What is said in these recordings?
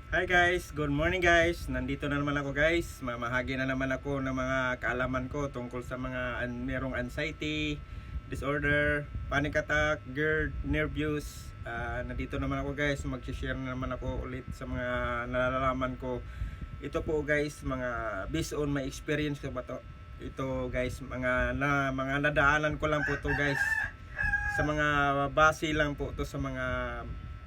Hi guys, good morning guys. Nandito na naman ako guys. Mamahagi na naman ako ng mga kaalaman ko tungkol sa mga merong anxiety, disorder, panic attack, GERD, nervous. Nandito naman ako guys. Mag-share na naman ako ulit sa mga nalalaman ko. Ito po guys, mga based on my experience ko ba to? Ito guys, mga nadaanan ko lang po to guys. Sa mga base lang po to sa mga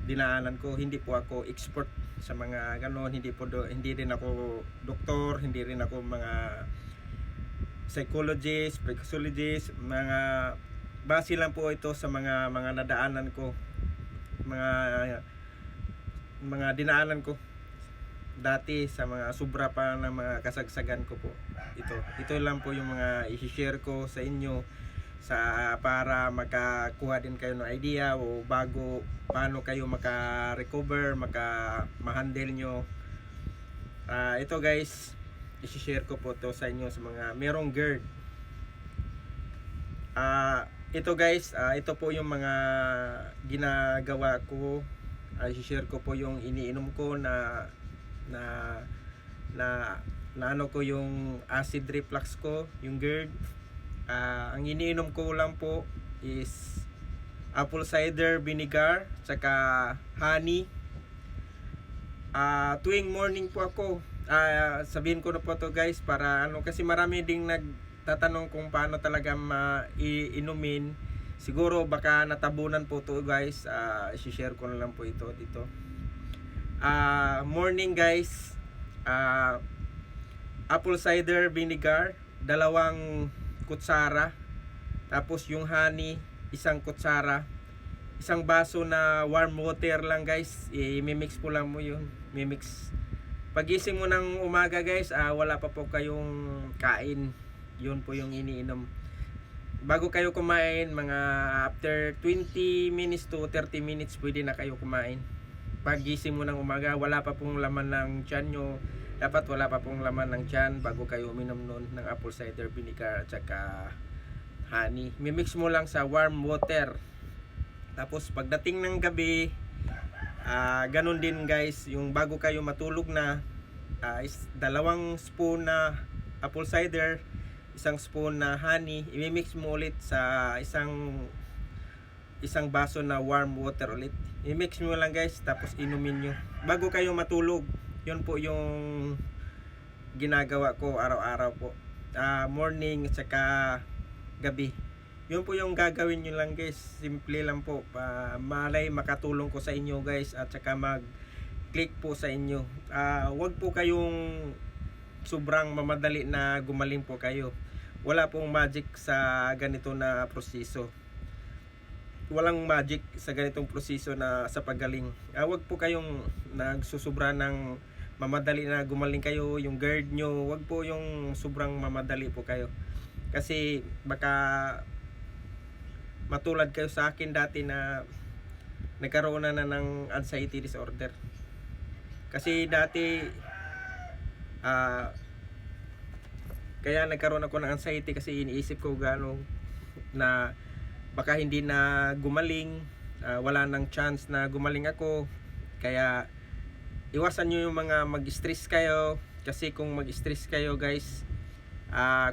dinaanan ko. Hindi po ako expert sa mga ganon, hindi rin ako doktor, hindi rin ako mga psychologist, psychologist, mga base lang po ito sa mga nadaanan ko, mga dinaanan ko dati sa mga sobra pa ng mga kasagsagan ko po. Ito lang po yung mga i-share ko sa inyo para makakuha din kayo ng idea o bago paano kayo maka-recover, ma-handle nyo. Ito guys, i-share ko po to sa inyo sa mga merong GERD. Ito guys, ito po yung mga ginagawa ko. I-share ko po yung iniinom ko na ano ko, yung acid reflux ko, yung GERD. Ang iniinom ko lang po is apple cider vinegar tsaka honey. Tuwing morning po ako, sabihin ko na po to guys, para kasi marami ding nagtatanong kung paano talaga iinumin. Siguro baka natabunan po to guys. I-share ko na lang po ito dito. Morning guys, apple cider vinegar 2 kutsara, tapos yung honey 1 kutsara, 1 baso na warm water lang guys. I-mix po lang mo yun, mimix. Pagising mo ng umaga guys, wala pa po kayong kain, yun po yung iniinom. Bago kayo kumain, mga after 20 minutes to 30 minutes pwede na kayo kumain. Pagising mo ng umaga, wala pa pong laman ng tiyan nyo. Dapat wala pa pong laman ng tiyan bago kayo uminom nun ng apple cider vinegar at saka honey. Mimix mo lang sa warm water. Tapos pagdating ng gabi, ganun din guys, yung bago kayo matulog na, is 2 spoon na apple cider, 1 spoon na honey, imimix mo ulit sa isang baso na warm water ulit. I-mix mo lang guys, tapos inumin nyo bago kayo matulog. Yun po yung ginagawa ko araw-araw po, morning at saka gabi. Yun po yung gagawin nyo lang guys. Simple lang po, malay makatulong ko sa inyo guys, at saka mag-click po sa inyo. Wag po kayong sobrang mamadali na gumaling po kayo. Wala pong magic sa ganito na proseso. Walang magic sa ganitong proseso na sa paggaling. Wag po kayong nagsusubra ng mamadali na gumaling kayo. Yung GERD nyo, wag po yung sobrang mamadali po kayo. Kasi baka matulad kayo sa akin dati na nagkaroon na ng anxiety disorder. Kasi dati kaya nagkaroon ako ng anxiety kasi iniisip ko gano'n na baka hindi na gumaling, wala nang chance na gumaling ako. Kaya iwasan nyo yung mga mag-stress kayo, kasi kung mag-stress kayo guys,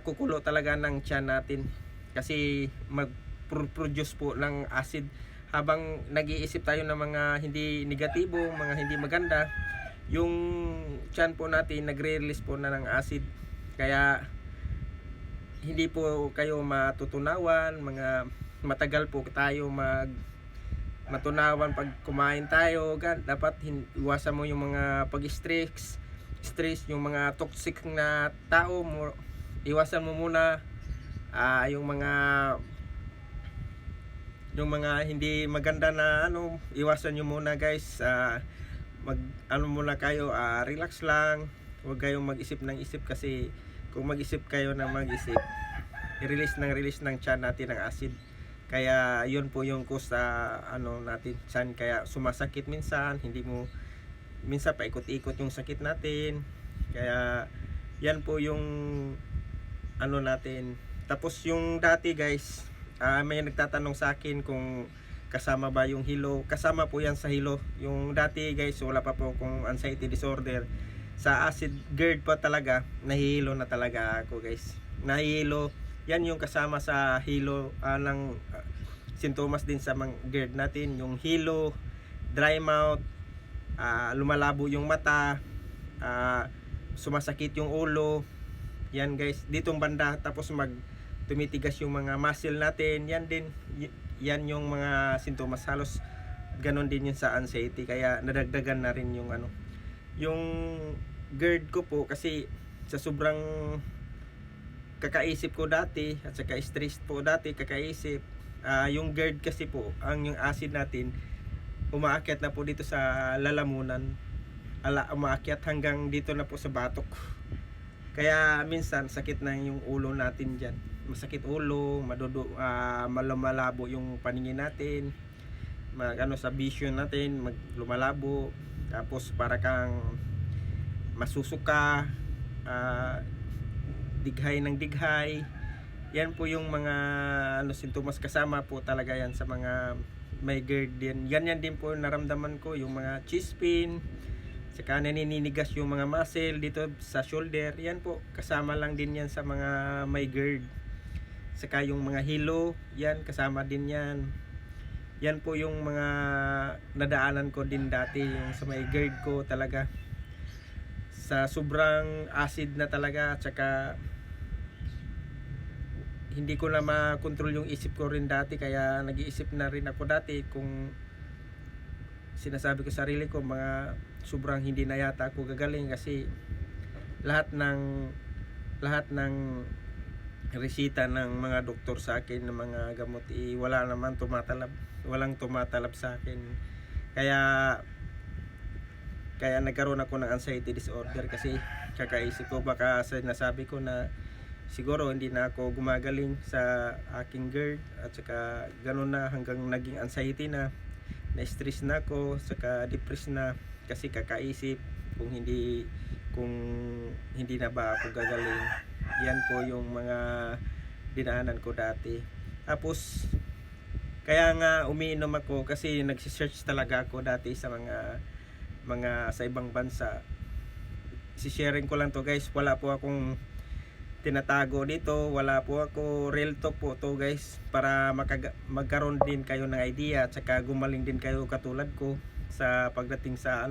kukulo talaga ng tiyan natin, kasi mag-produce po ng acid. Habang nag-iisip tayo ng mga hindi negatibo, mga hindi maganda, yung tiyan po natin nagre-release po na ng acid. Kaya hindi po kayo matutunawan, matagal po tayo matunawan pag kumain tayo. Dapat iwasan mo yung mga pag-stress, yung mga toxic na tao mo, iwasan mo muna. Yung mga hindi maganda na iwasan nyo muna guys. Muna kayo, relax lang, huwag kayong mag-isip ng isip, kasi kung mag-isip kayo na mag-isip, i-release ng tiyan natin ng acid. Kaya yun po yung cause sa natin tiyan, kaya sumasakit minsan, minsan paikot-ikot yung sakit natin. Kaya yan po yung natin. Tapos yung dati guys, may nagtatanong sa akin kung kasama ba yung hilo. Kasama po yan sa hilo. Yung dati guys, wala pa po kung anxiety disorder, sa acid GERD pa talaga, nahihilo na talaga ako guys. Nahihilo, yan yung kasama sa hilo ng sintomas din sa mga GERD natin. Yung hilo, dry mouth, lumalabo yung mata, sumasakit yung ulo. Yan guys, ditong banda. Tapos tumitigas yung mga muscle natin. Yan yung mga sintomas. Halos ganon din yun sa anxiety. Kaya nadagdagan na rin yung yung GERD ko po, kasi sa sobrang kakaisip ko dati at saka stress po dati kakaisip, yung GERD kasi po, yung acid natin umaakyat na po dito sa lalamunan, umaakyat hanggang dito na po sa batok. Kaya minsan sakit na yung ulo natin dyan, masakit ulo, lumalabo yung paningin natin, sa vision natin lumalabo, tapos para kang masusuka, dighay ng dighay. Yan po yung mga sintomas, kasama po talaga yan sa mga may GERD din. Yan din po naramdaman ko, yung mga chest pain, saka naninigas yung mga muscle dito sa shoulder. Yan po, kasama lang din yan sa mga may GERD. Saka yung mga hilo, yan kasama din yan. Yan po yung mga nadaanan ko din dati, yung sa may GERD ko talaga. Sa sobrang acid na talaga, at saka hindi ko na makontrol yung isip ko rin dati. Kaya nag-iisip na rin ako dati, kung sinasabi ko sarili ko, mga sobrang hindi na yata ako gagaling, kasi lahat ng resita ng mga doktor sa akin ng mga gamot, walang tumatalab sa akin. Kaya nagkaroon ako ng anxiety disorder, kasi kakaisip ko, baka sinasabi ko na siguro hindi na ako gumagaling sa aking GERD, at saka ganun na, hanggang naging anxiety na stress na ako, saka depressed na, kasi kakaisip kung hindi na ba ako gagaling. Yan po yung mga dinaanan ko dati. Tapos kaya nga umiinom ako, kasi nagsi-search talaga ako dati sa mga sa ibang bansa. Si-sharing ko lang to guys, wala po akong tinatago dito, wala po ako, real talk po to guys, para magkaroon din kayo ng idea, at saka gumaling din kayo katulad ko sa pagdating sa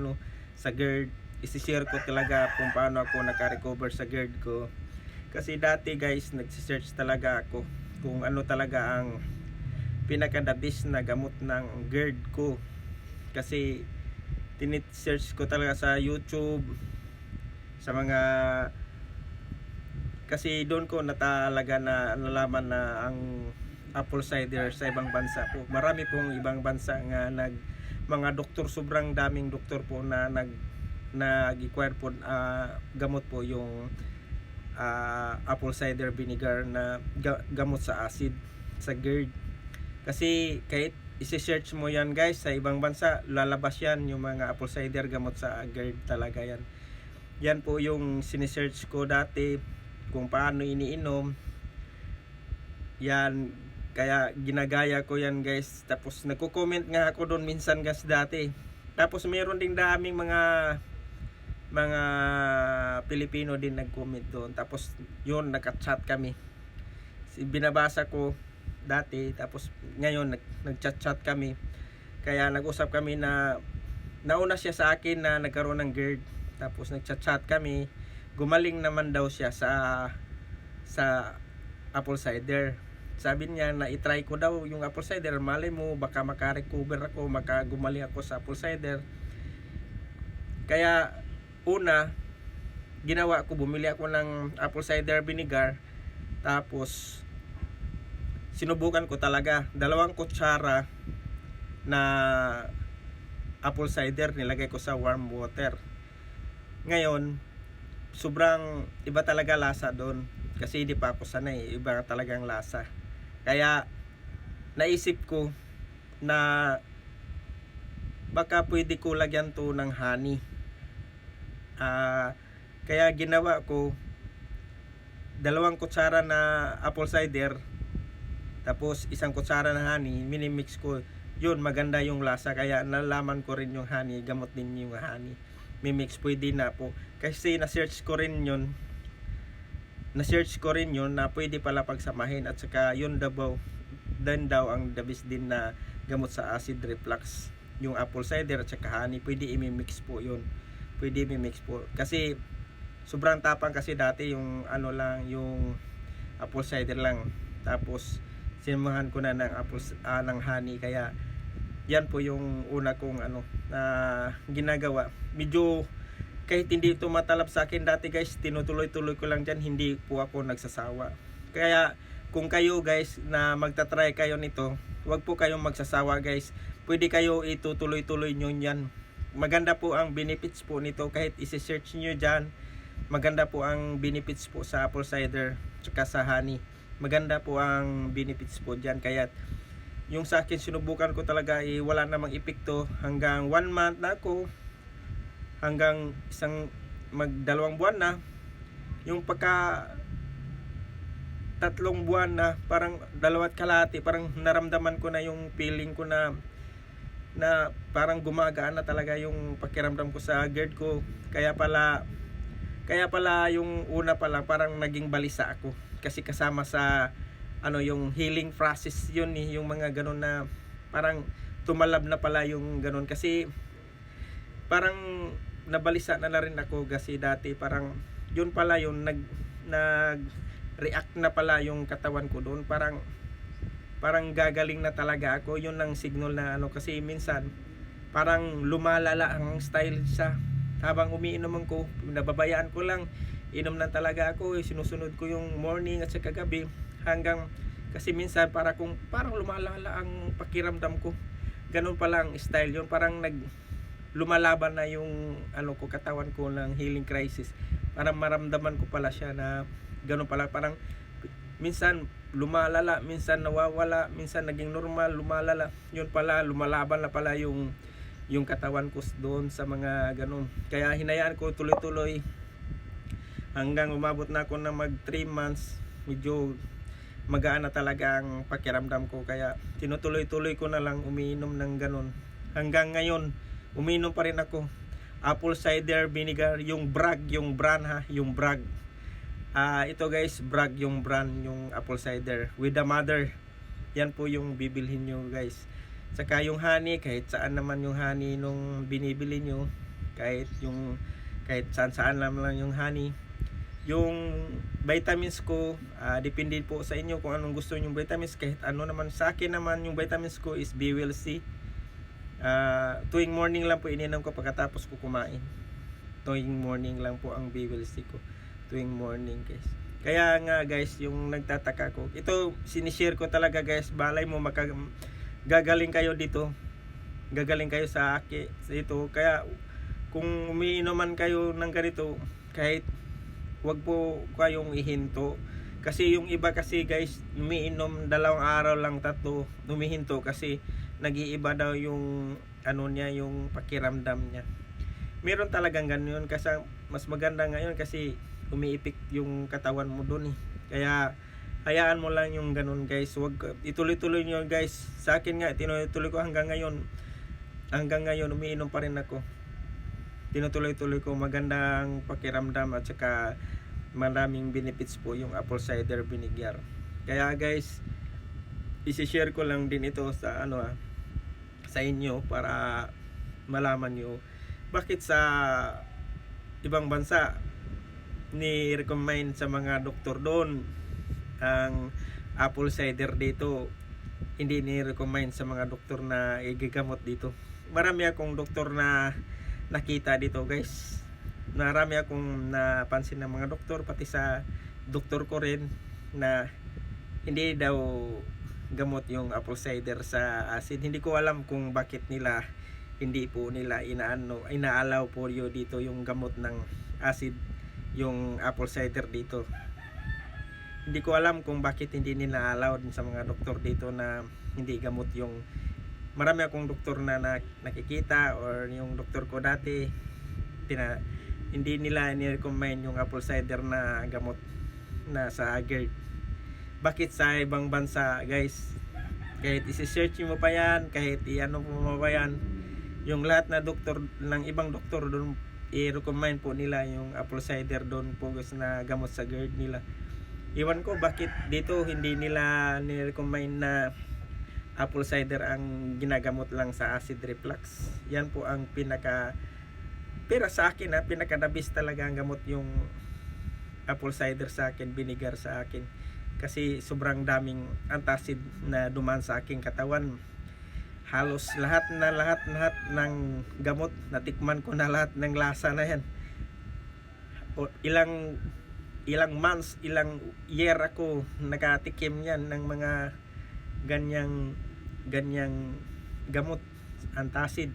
sa GERD. Isi-share ko talaga kung paano ako naka-recover sa GERD ko. Kasi dati guys, nagsi-search talaga ako kung ano talaga ang pinaka-the best na gamot ng GERD ko. Kasi tinit-search ko talaga sa YouTube, sa mga, kasi doon ko natalaga na nalaman na ang apple cider sa ibang bansa po, marami pong ibang bansa nga mga doktor, sobrang daming doktor po na nag-acquire po gamot po yung apple cider vinegar na gamot sa acid, sa GERD. Kasi kahit isi-search mo yan guys sa ibang bansa, lalabas yan yung mga apple cider gamot sa GERD talaga yan. Yan po yung sinisearch ko dati, kung paano iniinom. Yan, kaya ginagaya ko yan guys. Tapos nagko-comment nga ako doon minsan guys dati. Tapos mayroon ding daming mga Pilipino din nag-comment doon. Tapos yun, naka-chat kami, binabasa ko dati, tapos ngayon nag-chat kami. Kaya nag-usap kami na nauna siya sa akin na nagkaroon ng GERD. Tapos nag-chat kami, gumaling naman daw siya sa apple cider. Sabi niya na i-try ko daw yung apple cider, malay mo baka maka-recover ako, gumaling ako sa apple cider. Kaya una ginawa ko, bumili ako ng apple cider vinegar. Tapos sinubukan ko talaga, 2 kutsara na apple cider nilagay ko sa warm water. Ngayon sobrang iba talaga lasa doon, kasi hindi pa ako sanay, iba talagang lasa. Kaya naisip ko na baka pwede ko lagyan to ng honey. Kaya ginawa ko 2 kutsara na apple cider, tapos 1 kutsara ng honey, minimix ko, yun maganda yung lasa, kaya nalaman ko rin yung honey, gamot din yung honey. Mimix pwede na po, kasi na-search ko rin yun na pwede pala pagsamahin, at saka yun daw ang the best din na gamot sa acid reflux, yung apple cider at saka honey. Pwede i-mix po yun, pwede i-mix po, kasi sobrang tapang kasi dati yung ano lang, yung apple cider lang, tapos sinamahan ko na ng ng honey. Kaya yan po yung una kong ano na ginagawa. Medyo kahit hindi ito matalab sa akin dati guys, tinutuloy-tuloy ko lang dyan, hindi po ako nagsasawa. Kaya kung kayo guys na magta-try kayo nito, huwag po kayong magsasawa guys, pwede kayo itutuloy-tuloy nyo yan. Maganda po ang benefits po nito, kahit isi-search nyo dyan, maganda po ang benefits po sa apple cider tsaka sa honey. Maganda po ang benefits po dyan. Kaya yung sa akin, sinubukan ko talaga, wala namang epekto. Hanggang 1 month na ako, hanggang magdalawang buwan na, yung pagka 3 buwan na, parang 2 kalahati, parang naramdaman ko na yung feeling ko na parang gumagaan na talaga yung pakiramdam ko sa GERD ko. Kaya pala yung una pa lang parang naging balisa ako, kasi kasama sa ano yung healing process yun yung mga ganun na parang tumalab na pala yung ganun, kasi parang nabalisa na rin ako, kasi dati parang yun pala yung nag react na pala yung katawan ko doon, parang gagaling na talaga ako. Yun ang signal na ano, kasi minsan parang lumalala ang style siya habang umiinom ko, nababayaan ko lang, inom na talaga ako, sinusunod ko yung morning at saka gabi, hanggang kasi minsan parang lumalala ang pakiramdam ko. Ganun pala ang style yun, parang lumalaban na yung ano ko, katawan ko ng healing crisis. Parang maramdaman ko pala siya na ganun pala, parang minsan lumalala, minsan nawawala, minsan naging normal, lumalala. Yun pala, lumalaban na pala yung katawan ko doon sa mga ganun. Kaya hinayaan ko tuloy-tuloy hanggang umabot na ako na mag 3 months. Medyo magaan na talaga ang pakiramdam ko, kaya tinutuloy-tuloy ko na lang umiinom ng ganun. Hanggang ngayon, umiinom pa rin ako. Apple cider vinegar, yung Bragg, yung brand ha, yung Bragg. Ito guys, Bragg yung brand, yung apple cider with the mother. Yan po yung bibilhin nyo guys. Saka yung honey, kahit saan naman yung honey nung binibili nyo, kahit saan lang yung honey. Yung vitamins ko, depende po sa inyo kung anong gusto nyong vitamins. Kahit ano naman, sa akin naman yung vitamins ko is BWC. Tuwing morning lang po ininom ko pagkatapos ko kumain. Tuwing morning lang po ang BWC ko, tuwing morning guys. Kaya nga guys, yung nagtataka ko, ito sinishare ko talaga guys, balay mo gagaling kayo dito, gagaling kayo sa akin dito. Kaya kung umiinuman kayo ng ganito, kahit wag po kayong ihinto, kasi yung iba kasi guys, umiinom 2 araw lang, 3 umihinto, kasi nag-iiba daw yung ano niya, yung pakiramdam niya. Meron talagang ganyan, kasi mas maganda ngayon kasi umiipik yung katawan mo doon Kaya hayaan mo lang yung ganun guys, wag ituloy-tuloy niyo guys. Sa akin nga, tinutuloy ko hanggang ngayon umiinom pa rin ako. Tinutuloy-tuloy ko, magandang pakiramdam at saka maraming benefits po yung apple cider vinegar. Kaya guys, i-share ko lang din ito sa sa inyo para malaman nyo bakit sa ibang bansa ni-recommend sa mga doktor doon ang apple cider, dito hindi ni-recommend sa mga doktor na igagamot dito. Marami akong doktor na nakita dito guys, marami akong napansin ng mga doktor, pati sa doktor ko rin, na hindi daw gamot yung apple cider sa acid. Hindi ko alam kung bakit hindi po nila inaalaw po dito yung gamot ng acid, yung apple cider dito. Hindi ko alam kung bakit hindi nila allow sa mga doktor dito na hindi gamot yung, marami akong doktor na nakikita, or yung doktor ko dati hindi nila ni-recommend yung apple cider na gamot na sa GERD. Bakit sa ibang bansa guys Kahit isi-search mo pa yan, kahit i-ano mo pa yan, yung lahat na doktor ng ibang doktor doon, i-recommend po nila yung apple cider doon po guys na gamot sa GERD nila. Iwan ko bakit dito hindi nila ni-recommend na apple cider ang ginagamot lang sa acid reflux. Yan po ang pero sa akin pinaka-the-best talaga ang gamot yung apple cider sa akin, vinegar sa akin. Kasi sobrang daming antacid na dumaan sa aking katawan. Halos lahat ng gamot natikman ko na, lahat ng lasa na yan. Ilang months, ilang year ako nakatikim yan ng mga ganyang gamot, antacid.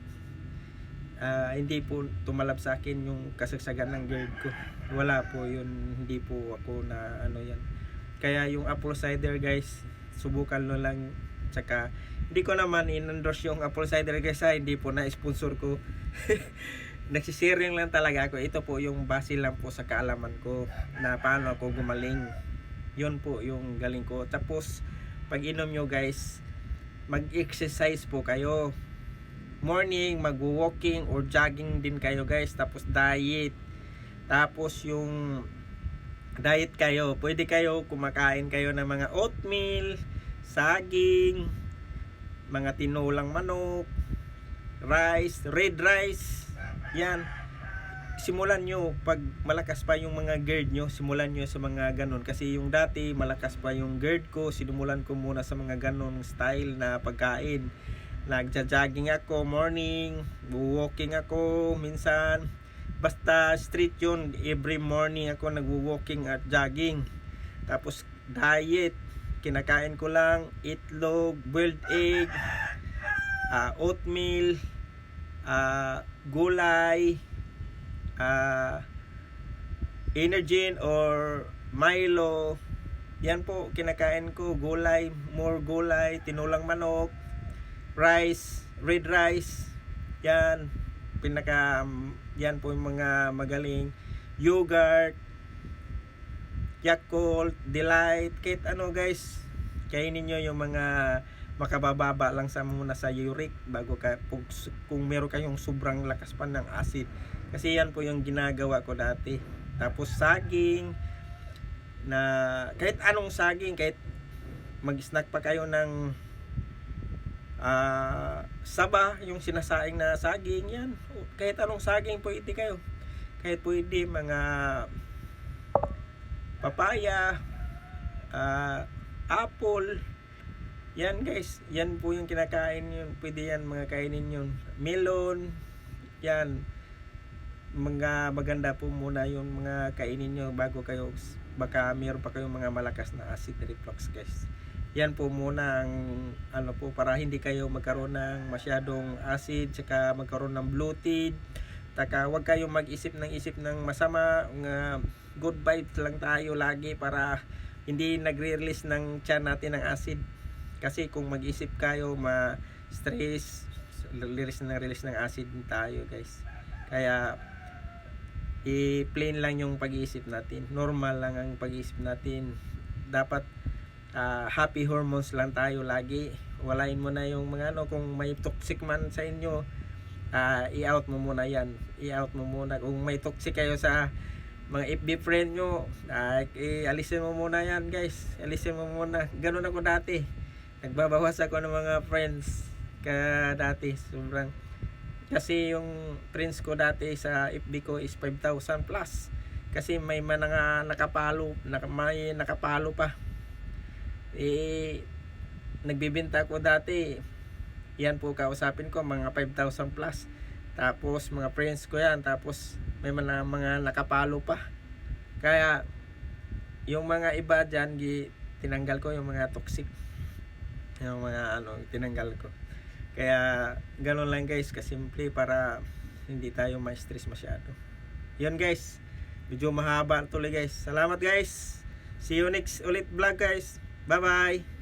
Hindi po tumalab sa akin yung kasagsagan ng GERD ko. Wala po yun, hindi po ako na ano yan. Kaya yung apple cider guys, subukan lo lang. Tsaka hindi ko naman in-endorse yung apple cider guys, hindi po na sponsor ko. Nagsisharing lang talaga ako. Ito po yung base lang po sa kaalaman ko na paano ako gumaling. Yun po yung galing ko. Tapos pag inom nyo guys, mag-exercise po kayo. Morning, mag-walking or jogging din kayo guys. Tapos diet. Tapos yung diet kayo, pwede kayo kumakain kayo ng mga oatmeal, saging, mga tinulang manok, rice, red rice. Yan. Simulan nyo pag malakas pa yung mga GERD nyo, simulan nyo sa mga ganon. Kasi yung dati malakas pa yung GERD ko, sinimulan ko muna sa mga ganon style na pagkain. Nagja-jogging ako morning, walking ako minsan. Basta street yun, every morning ako nagwo-walking at jogging. Tapos diet, kinakain ko lang itlog, boiled egg, oatmeal, gulay, Energen or Milo. Yan po kinakain ko, gulay, more gulay, tinulang manok, rice, red rice. Yan yan po yung mga magaling. Yogurt, Yakult, Delight, kahit ano guys, kainin nyo yung mga makabababa lang sa muna sa uric bago kung meron kayong sobrang lakas pa ng acid. Kasi yan po yung ginagawa ko dati. Tapos saging, na kahit anong saging, kahit mag-snack pa kayo ng saba, yung sinasaing na saging, yan. Kahit anong saging pwede kayo. Kahit pwede mga papaya, apple. Yan guys, yan po yung kinakain yun. Pwede yan mga kainin yun. Melon, yan. Mga maganda po muna yung mga kainin nyo bago kayo, baka mayroon pa kayong mga malakas na acid reflux guys. Yan po muna ang ano po, para hindi kayo magkaroon ng masyadong acid, tsaka magkaroon ng bloated. Taka wag kayong mag-isip ng masama, good vibes lang tayo lagi para hindi nagre-release ng tiyan natin ng acid. Kasi kung mag-isip kayo ma-stress, release ng acid tayo guys. Kaya i-plain lang yung pag-iisip natin, normal lang ang pag-iisip natin. Dapat happy hormones lang tayo lagi. Walain mo na yung mga kung may toxic man sa inyo, i-out mo muna yan. I-out mo muna. Kung may toxic kayo sa mga FB friend nyo, alisin mo muna yan guys. Alisin mo muna. Ganun ako dati. Nagbabawas ako ng mga friends dati. Sobrang. Kasi yung friends ko dati sa FB ko is 5,000 plus. Kasi may mga may nakapalo pa. Nagbibenta ko dati, yan po kausapin ko mga 5,000 plus. Tapos mga friends ko yan, tapos may mga nakapalo pa. Kaya yung mga iba dyan, tinanggal ko yung mga toxic, yung mga tinanggal ko. Kaya ganun lang guys, kasimple, para hindi tayo ma-stress masyado. Yun guys, medyo mahaba tuloy guys. Salamat guys, see you next ulit vlog guys. Bye bye.